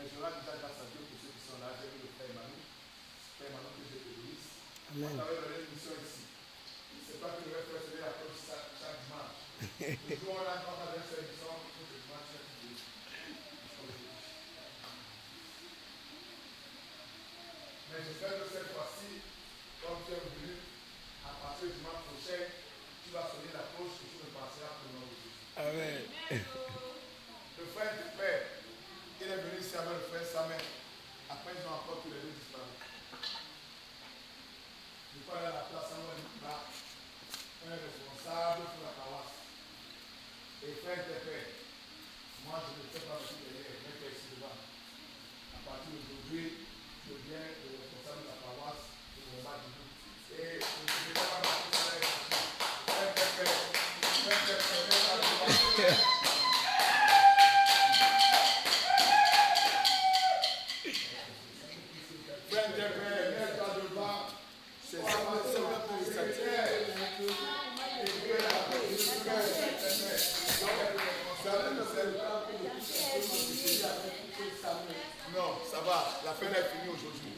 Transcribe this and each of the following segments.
je rends déjà grâce à Dieu pour ceux qui sont là. J'ai vu le frère Manu. Frère Manu que Dieu te bénisse. Amen. On avait donné une mission ici. C'est pas que le frère se met la cloche chaque dimanche. Le jour où on a fait cette émission, il faut que le dimanche chaque dimanche. Mais j'espère que cette fois-ci, comme tu es venu, à partir du dimanche prochain, tu vas sonner la cloche et tu me passeras pour le nom de Jésus. Amen. Le frère du père, il est venu ici avec le frère Samuel. Après, ils ont encore tous les deux disparu. Je crois à la place à moi, un responsable pour la paroisse. Et frère du père, moi je ne sais pas si il est ici devant. À partir d'aujourd'hui, je deviens le responsable de la paroisse de mon mari. Et je ne sais pas si ça va être frère du père. Non, ça va, la fête est finie aujourd'hui.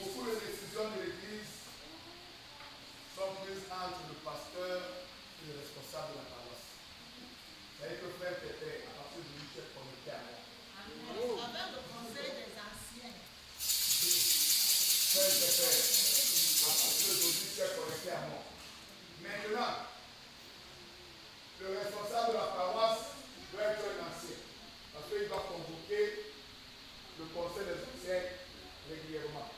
Beaucoup de décisions de l'Église sont prises entre le pasteur et le responsable de la paroisse. C'est-à-dire que frère Pépé, à partir de lui, tu es connecté à moi. Avec le conseil des anciens. Frère Pépé, à partir d'aujourd'hui, tu es connecté à moi. Maintenant, le responsable de la paroisse doit être un ancien. Parce qu'il va convoquer le conseil des anciens régulièrement.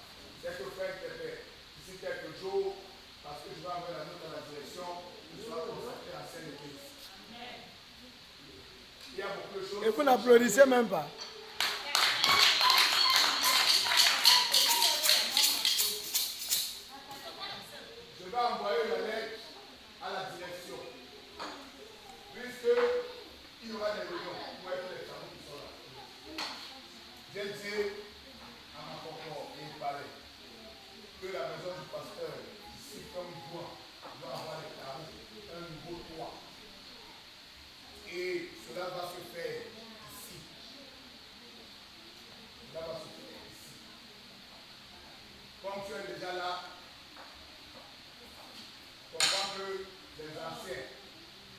C'est que frère Pépé, d'ici quelques jours, parce que je vais envoyer la note à la direction, tu seras consacré à Saint-Église. Il y a beaucoup de choses. Et vous n'applaudissez même pas. Je vais envoyer la lettre à la direction. Puisqu'il y aura des réunions pour être les travaux qui sont là. J'ai dit à ma confort et il parlait que la maison du pasteur, ici comme doit avoir des travaux, un nouveau toit. Et cela va se faire ici. Cela va se faire ici. Comme tu es déjà là, comprends que les anciens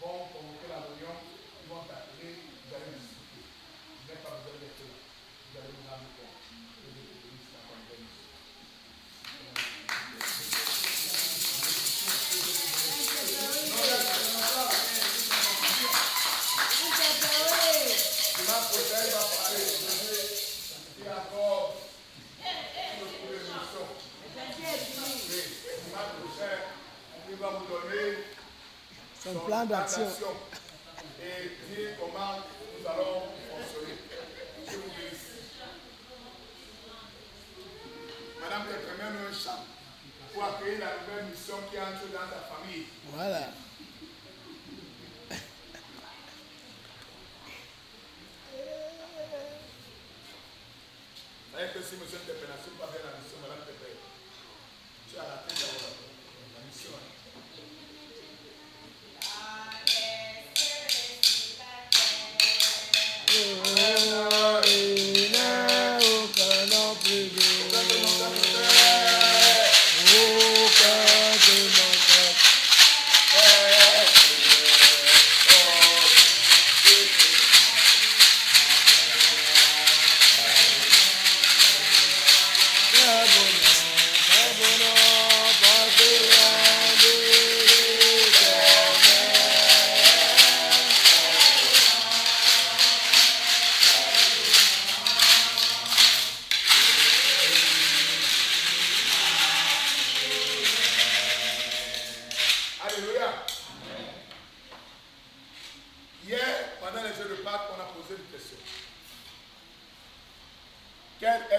vont convoquer la réunion, ils vont t'appeler, vous allez discuter. Je n'ai pas besoin d'être là. Vous allez vous rendre compte que les églises sont en bonne mission. Dimanche prochain, il va parler de encore une émission. Dimanche prochain, il va vous donner Son plan d'action. et dire comment nous allons fonctionner. Je vous bénisse. Madame, tu as même un chant pour accueillir la nouvelle mission qui entre dans ta famille. Voilà. C'est-à-dire que si monsieur Tepé n'a pas fait la mission, madame Tepé, tu as la tête de la mission.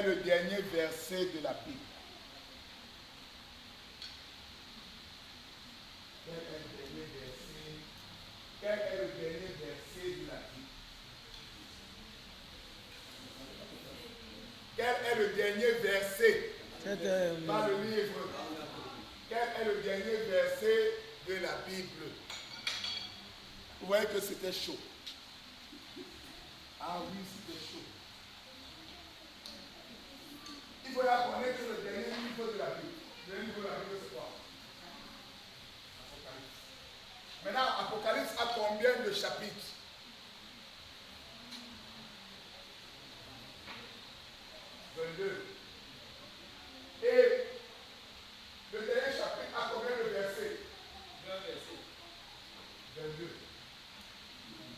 le dernier verset de la Bible? Quel est le dernier verset? Quel est le dernier verset de la Bible? Quel est le dernier verset dans le livre? Quel est le dernier verset de la Bible? Vous voyez que c'était chaud. Ah oui, c'était chaud. Il faut la connaître le dernier livre de la Bible. Le dernier livre de la Bible, c'est quoi? Apocalypse. Maintenant, Apocalypse a combien de chapitres? 22. Et le dernier chapitre a combien de versets? 2 versets. 22.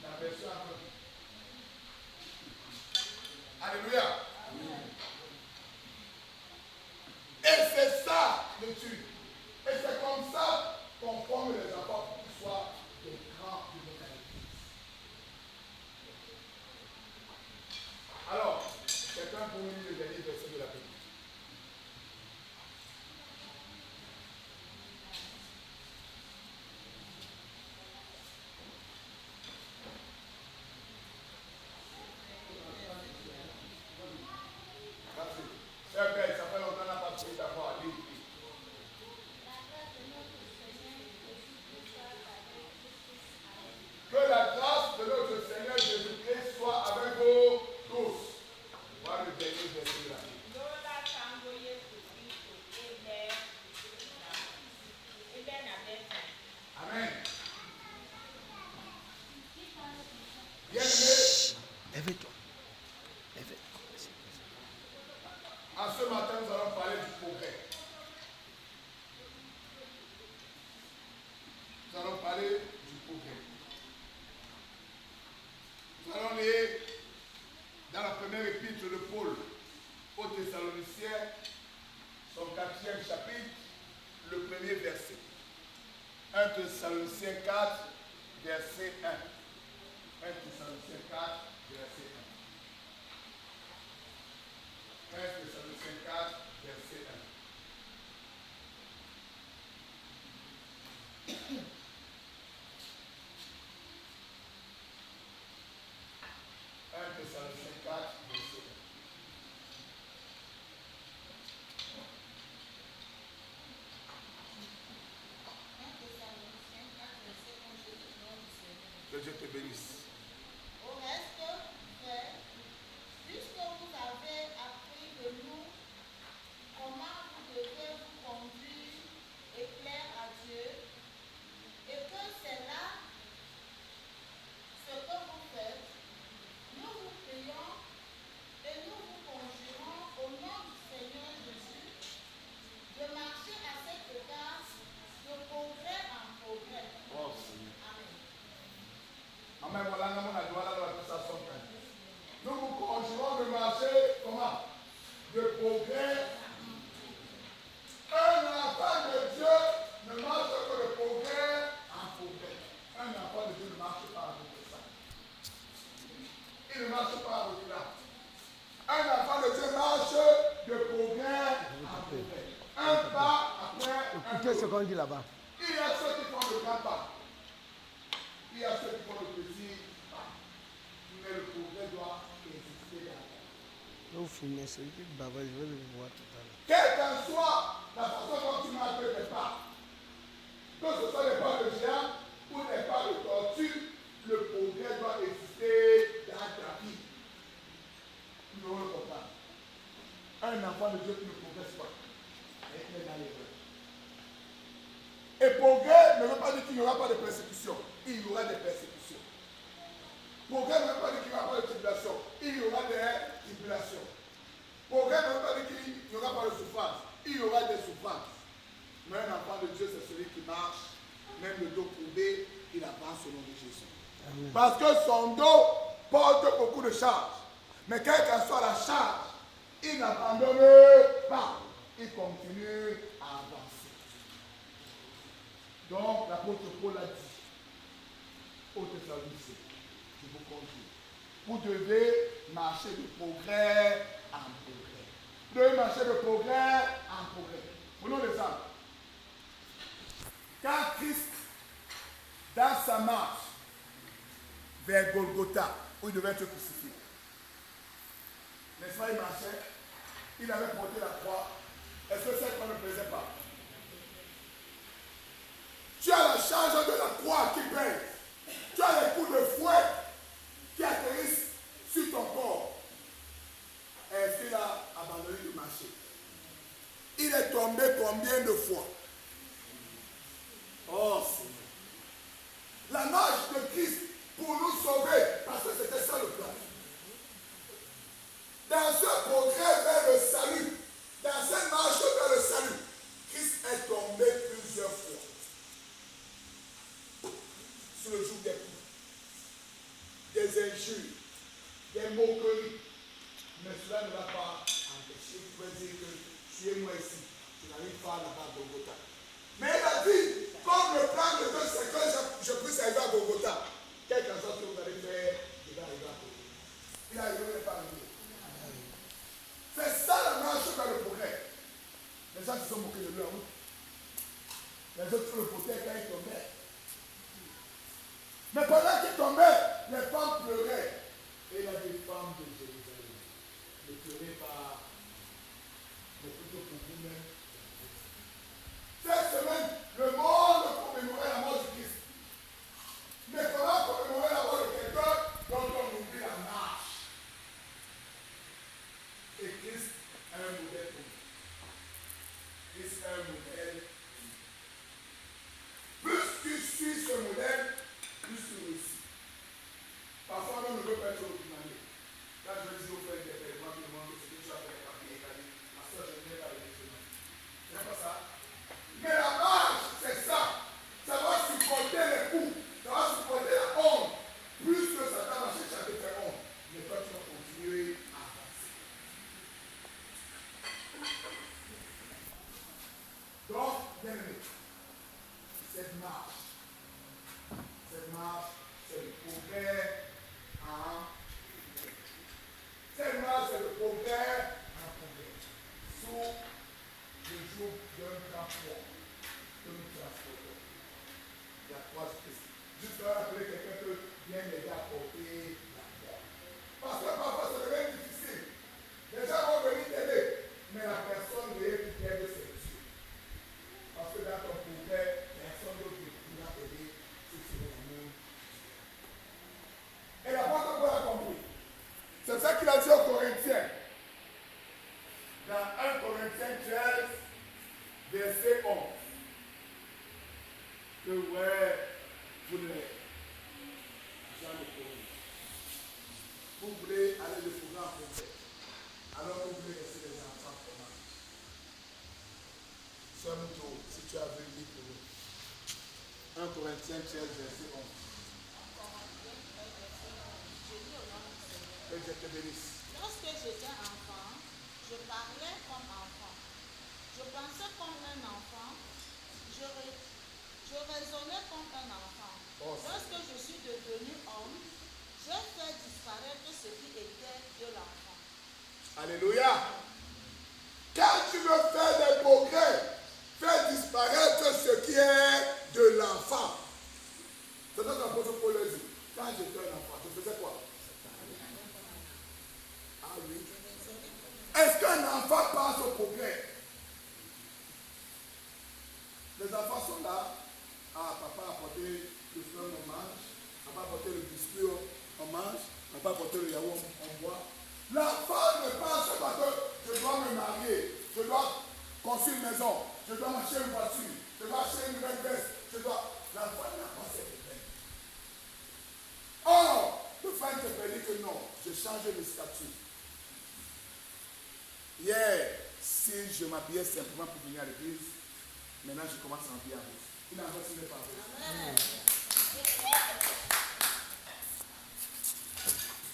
La version avant. Alléluia. Et c'est ça le truc. Et c'est comme ça qu'on forme les enfants pour qu'ils soient des grands de notre église. Alors, quelqu'un pour lire le dernier verset de la Bible. C'est belle, ça fait longtemps qu'on n'a pas pris d'avoir à lire. Que la grâce de notre Seigneur Jésus-Christ soit avec vous tous. Voilà le dernier verset de la Bible. Amen. Bien-aimé, Lève-toi. en ce matin, nous allons parler du progrès. Nous allons parler du progrès. Nous allons lire dans la première épître de Paul aux Thessaloniciens, son 4e chapitre, le premier verset. 1 Thessaloniciens 4, verset 1. 1 Thessaloniciens 4, verset 1. 1 Thessaloniciens 4, verset 1. 1 Thessaloniciens 4, verset 1. Que Dieu te bénisse. Au reste, frères, puisque vous avez appris de nous comment vous devez vous conduire et plaire à Dieu, et que c'est là ce que vous faites, nous vous prions et nous vous conjurons au nom du Seigneur Jésus de marcher à cet égard de progrès en progrès. Oh Seigneur. Amen. Amen. Voilà, nous avons droit à la station. Nous vous conjurons de marcher comment? De progrès. Un enfant de Dieu ne marche que de progrès en progrès. Un enfant de Dieu ne marche pas avec ça. Il ne marche pas avec là. Un enfant de Dieu marche de progrès en progrès. Un pas après un Écoutez ce autre. qu'on dit là-bas. Il y a ceux qui font le grand pas. Il y a ceux qui font le petit pas. Mais le progrès doit exister dans la vie. Vous finissez celui qui bavard, je vais le voir tout à l'heure. Quelle qu'en soit la façon dont tu marches tes pas, que ce soit des pas de géant ou des pas de tortue, le progrès doit exister dans ta vie. Nous devons le comprendre. Un enfant de Dieu qui ne progresse pas, il est dans l'erreur. Et progrès ne veut pas dire qu'il n'y aura pas de persécution. Il y aura des persécutions. Progrès ne veut pas dire qu'il n'y aura pas de tribulation. Il y aura des tribulations. Progrès ne veut pas dire qu'il n'y aura pas de souffrance. Il y aura des souffrances. Mais un enfant de Dieu, c'est celui qui marche, même le dos courbé, il avance au nom de Jésus. Amen. Parce que son dos porte beaucoup de charges. Mais quelle qu'en soit la charge, il n'abandonne pas. Il continue à avancer. Donc, l'apôtre Paul a dit aux Thessaloniciens, je vous conjure, vous devez marcher de progrès en progrès. devez marcher de progrès en progrès. Prenons l'exemple. Quand Christ, dans sa marche vers Golgotha, où il devait être crucifié, n'est-ce pas, il marchait, il avait porté la croix. Est-ce que cette croix ne plaisait pas? Tu as la charge de la croix qui pèse. Tu as les coups de fouet qui atterrissent sur ton corps. Est-ce qu'il a abandonné de marcher? Il est tombé combien de fois? Oh Seigneur. La marche de Christ pour nous sauver, parce que c'était ça le plan. Dans ce progrès vers le salut, dans cette marche vers le salut, Christ est tombé plusieurs fois. Sur le jour des coups, des injures, des moqueries. Mais cela ne va pas empêcher. Vous pouvez dire que suivez-moi ici. Je n'arrive pas là-bas à Golgotha. Mais il a dit, comme le plan de Dieu, c'est que je puisse arriver à Golgotha. Quelqu'un d'autre que vous allez faire, il va arriver à Golgotha. Il a arrivé, il n'est pas arrivé. C'est ça la marche vers le progrès. Les gens se sont moqués de lui en route. Les autres le portaient quand il tombait. Mais pendant qu'il tombait, les femmes pleuraient. Et il a des femmes de Jérusalem. Ne pleurez pas, mais plutôt pour vous-même. Cette semaine, le monde commémorait la mort de Christ. Mais comment commémorer la mort de quelqu'un dont on oublie la marche? Et Christ est un modèle pour nous. Christ est un modèle. Plus tu suis ce modèle, plus tu réussis. Parfois, on ne veut pas être ordinaire. Quand je dis au frère des moi qui demande ce que tu as fait les papiers, il a dit, ma soeur, je ne viens pas avec chemin. C'est pas ça. Mais la marche, c'est ça. Ça va supporter les coups. Ça va supporter la honte. Plus que Satan va chercher à te faire honte. Mais toi, tu vas continuer à avancer. Donc, bien aimé, cette marche, c'est le progrès en cette marche, c'est le progrès en progrès. Sous le jour d'un grand poids que nous transportons. La croix de Christ. Juste rappeler quelqu'un que bien m'aider à porter la croix. Parce que parfois, ça devient difficile. Les gens vont venir t'aider, mais la personne vient qui t'aide, c'est Dieu. Parce que dans ton progrès, personne d'autre ne pourra t'aider si c'est le même. Et l'apôtre Paul a compris. C'est ça qu'il a dit aux Corinthiens. Dans 1 Corinthiens 13, verset 11. Que ouais, vous n'êtes jamais connu. Vous voulez aller de progrès en progrès. Alors vous voulez laisser les enfants comment? Sœur Mouto, si tu as vu le livre pour nous. 1 Corinthiens 13, verset 11. Que Dieu te bénisse. Lorsque j'étais enfant, je parlais comme enfant. Je pensais comme un enfant. Je raisonnais comme un enfant. Lorsque je suis devenu homme, j'ai fait disparaître ce qui était de l'enfant. Alléluia. Quand tu veux faire des progrès, fais disparaître ce qui est de l'enfant. C'est ça que l'apôtre Paul a dit. Quand j'étais un enfant, je faisais quoi? Ah oui. Est-ce qu'un enfant pense au progrès? Les enfants sont là. Ah, papa a apporté le fleuve, on mange. Papa a apporté le biscuit, on mange. Papa a apporté le yaourt, on boit. L'enfant ne pense pas que je dois me marier, je dois construire une maison, je dois acheter une voiture, je dois acheter une nouvelle veste, l'enfant n'a pas cette idée. Or, le frère te dit que non, j'ai changé de statut. Hier, si je m'habillais simplement pour venir à l'église, maintenant je commence à m'habiller à vous. Il n'a pas signé par vous.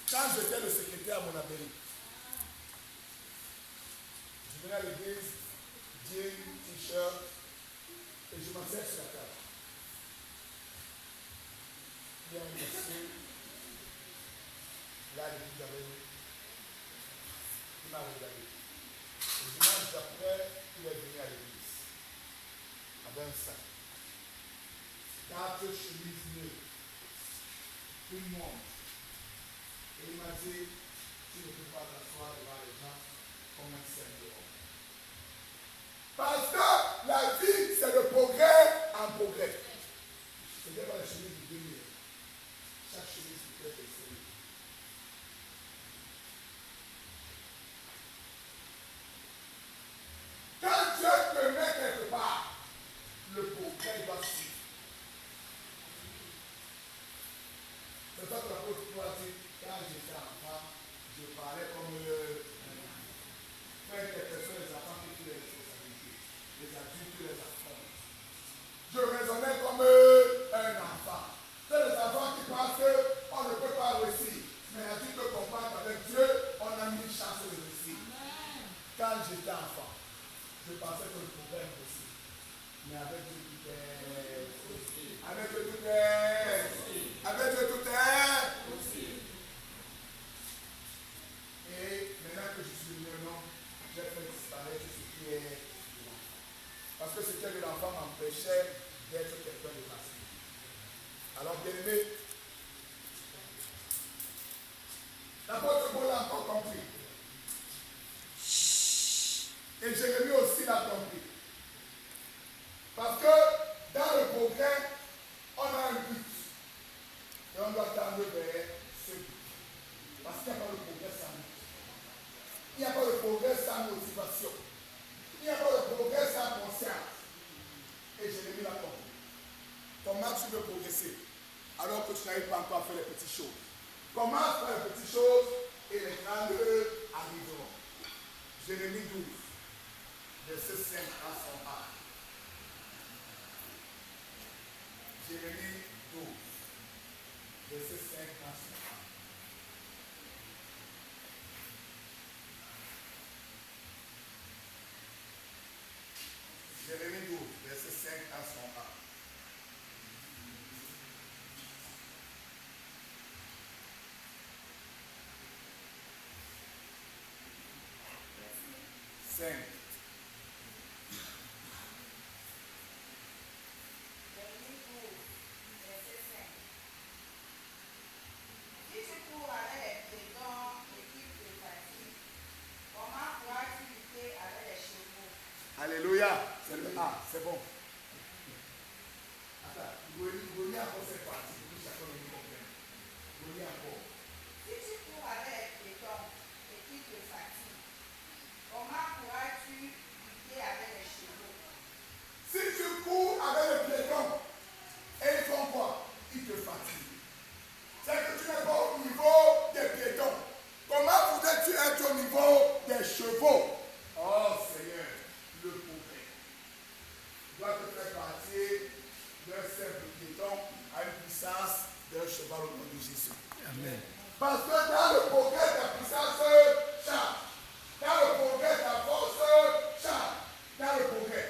Quand j'étais le secrétaire à mon abbaye, je venais à l'église, jean, t-shirt, et je m'asseyais sur la table. Il y a un monsieur, là, l'église avait eu. Il m'a regardé. après, il est venu à l'église. Avec un sac. 4 chemises neuves. Une montre. Et il m'a dit, tu ne peux pas t'asseoir devant les gens comme un simple homme. Parce que la vie, c'est de progrès en progrès. Ce n'est pas la chemise du 2000. Chaque chemise peut être essayée. Quand Dieu te met quelque part, le progrès doit suivre. C'est ça que l'apôtre Paul a dit, quand j'étais enfant, je parlais comme quand des personnes, les enfants qui font les responsabilités, les adultes les affrontent. Je raisonnais comme un enfant. C'est les enfants qui pensent qu'on ne peut pas réussir. Mais l'adulte comprend qu'avec Dieu, on a une chance de réussir. Quand j'étais enfant, je pensais que le problème est possible. Mais avec Dieu tout est possible. Avec Dieu tout est possible. Avec Dieu tout est possible. Et maintenant que je suis venu au nom, j'ai fait disparaître ce qui est de l'enfant. Parce que ce qui est de l'enfant m'empêchait d'être quelqu'un de facile. Alors, bien aimé, l'apôtre Paul a encore compris. Et Jérémie aussi l'a compris. Parce que dans le progrès, on a un but. Et on doit tendre vers ce but. Parce qu'il n'y a pas de progrès sans but. Il n'y a pas de progrès sans motivation. Il n'y a pas de progrès sans conscience. Et Jérémie l'a compris. Comment tu veux progresser alors que tu n'arrives pas encore à faire les petites choses? Commence par les petites choses et les grandes arriveront. Jérémie 12, verset 5 à son A. Jérémie 12, verset 5 à son A. Jérémie 12, verset 5 à son A. Alléluia. C'est le A, c'est bon. Attends, vous voyez encore cette partie pour que chacun de nous comprenne. Vous voyez encore. Si tu cours avec les dents et qu'il te fatigue, comment pourras-tu lutter avec les chevaux? Si tu cours avec les piétons et ils font quoi? Ils te fatiguent. C'est que tu n'es pas au niveau des piétons. Comment voudrais-tu être au niveau des chevaux? Oh Seigneur, le progrès doit te faire partir d'un simple piéton à une puissance d'un cheval au nom de Jésus. Amen. Parce que dans le progrès, ta puissance change. Dans le progrès, ta force change. Dans le progrès,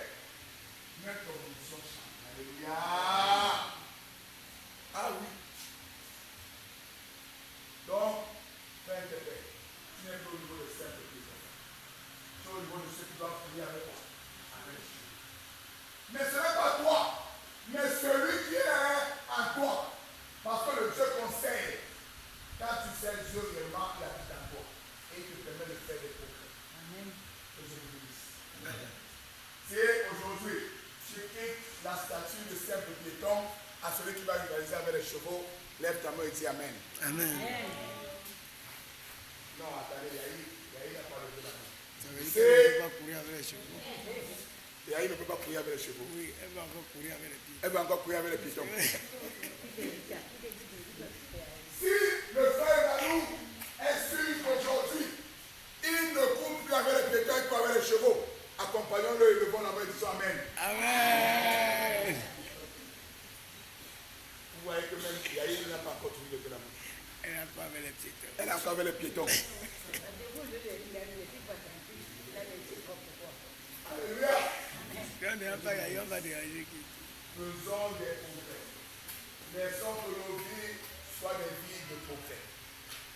même ton mission change. Alléluia. Ah oui. Donc, fais tes paix. Tu n'es pas au niveau de simple piéton. Tu es au niveau de ceux qui doivent prier avec toi. Avec Dieu. Mais ce n'est pas toi, mais celui qui est en toi. Parce que le Dieu conseille. Quand tu sais Dieu réellement, il habite en toi. Et il te permet de faire des progrès. Amen. Que je vous bénisse. Si aujourd'hui, tu quittes la statue de simple piéton à celui qui va rivaliser avec les chevaux, lève ta main et dis Amen. Amen. Non, attendez, Yahi n'a pas levé la main. Ça veut dire qu'elle ne peut pas courir avec les chevaux. Yahi ne peut pas courir avec les chevaux. Oui, elle va encore courir avec les pieds. Elle va encore courir avec les piétons. Si le frère Nanou excuse aujourd'hui, il ne court plus avec les piétons, il court avec les chevaux. Accompagnons-le et levons la main et disons Amen. Amen. Vous voyez que même Yahi n'a pas encore toujours levé la main. Elle n'a pas avec les piétons. Elle a encore avec les piétons. Alléluia. Quand on n'a pas gagné, on va déranger qui? Faisons des progrès. Laissons que nos vies soient des vies de progrès.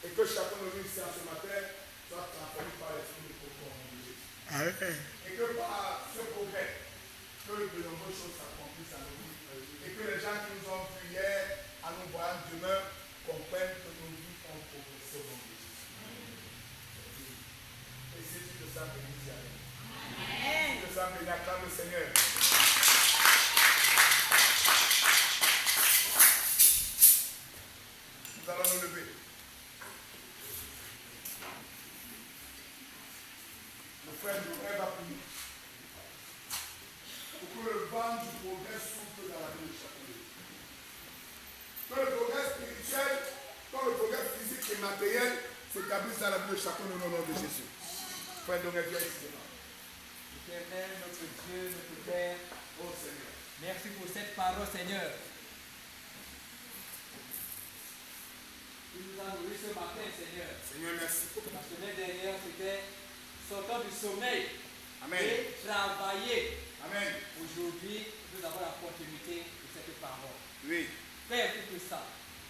Et que chacun de nous ici ce matin soit transformé par l'esprit de progrès au nom de Jésus. Amen. Et que par ce progrès, que de nombreuses choses s'accomplissent à nos vies. Et que les gens qui nous ont vus hier, à nous voir demain, comprennent que nos vies ont progressé au nom de Jésus. Et si tu te sens béni, dis Amen. Si tu te sens béni, acclame le Seigneur. Nous allons nous lever. Le frère Noël va prier. Pour que le vent du progrès souffle dans la vie de chacun de nous. Que le progrès spirituel, que le progrès physique et matériel s'établisse dans la vie de chacun de nous au nom de Jésus. Frère Noël, viens ici devant. Éternel, notre Dieu, notre Père, Oh Seigneur. merci pour cette parole, Seigneur. Tu nous as nourris ce matin, Seigneur. Seigneur, merci. La semaine dernière, c'était sortant du sommeil Amen. et travailler. Amen. Aujourd'hui, nous avons la continuité de cette parole. Oui. Père, tout ça,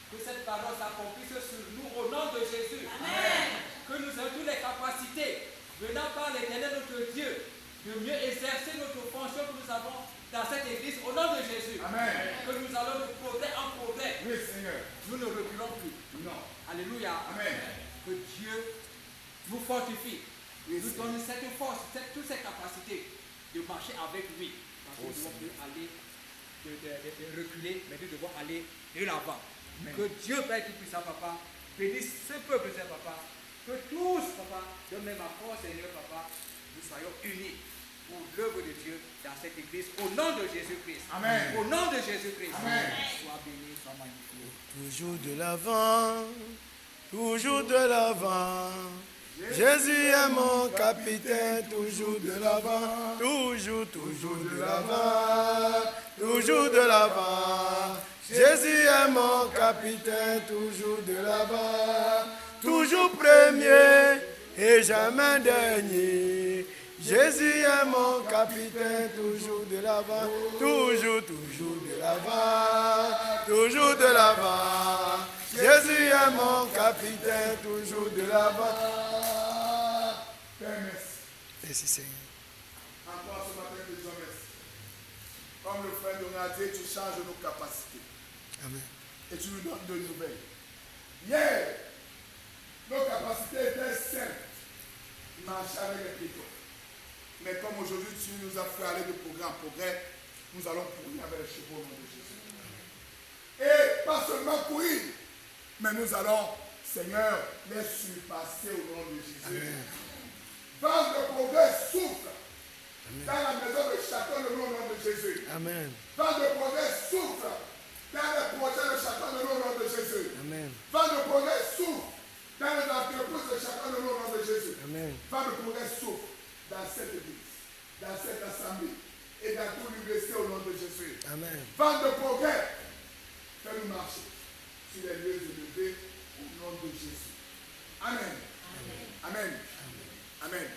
que cette parole s'accomplisse sur nous au nom de Jésus. Amen. Que nous ayons toutes les capacités, venant par l'Éternel notre Dieu, de mieux exercer notre fonction que nous avons dans cette église au nom de Jésus. Amen. Que nous allons de progrès en progrès. Oui, Seigneur. Nous ne reculons plus. Non. Alléluia. Amen. Que Dieu nous fortifie, Oui, nous donne cette force, toutes ces capacités de marcher avec lui. Parce que nous devons plus aller de reculer, mais nous devons aller de l'avant. Que Dieu, Père qui puisse, papa, bénisse ce peuple, Seigneur, papa. Que tous, papa, de même à force, Seigneur, papa, nous soyons unis pour l'œuvre de Dieu dans cette église. Au nom de Jésus-Christ. Amen. Au nom de Jésus-Christ. Amen. Sois béni, sois magnifié. Toujours de l'avant, toujours de l'avant. Jésus est mon capitaine, toujours de l'avant, toujours de l'avant, toujours de l'avant. Jésus est mon capitaine, toujours de l'avant, toujours premier et jamais dernier. Jésus est mon capitaine, toujours de l'avant, toujours de l'avant, toujours de l'avant. Jésus est mon capitaine, toujours de l'avant. Père, merci. Merci Seigneur. Encore ce matin, te disons merci. Comme le frère nous a dit, tu changes nos capacités. Amen. Et tu nous donnes de nouvelles. Hier, nos capacités étaient simples. Marcher avec les piétons. Mais comme aujourd'hui, tu nous as fait aller de progrès en progrès, nous allons courir avec les chevaux au nom de Jésus. Et pas seulement courir, mais nous allons, Seigneur, les surpasser au nom de Jésus. Vent de progrès souffle dans la maison de chacun de nous au nom de Jésus. Amen. Vent de progrès souffle dans les projets de chacun de nous au nom de Jésus. Amen. Vent de progrès souffle dans les entreprises de chacun de nous au nom de Jésus. Amen. Vent de progrès souffle dans cette église, dans cette assemblée et dans tout l'université au nom de Jésus. Amen. Vent de progrès, fais-nous marcher sur les lieux élevés au nom de Jésus. Amen. Amen. Amen. Amen.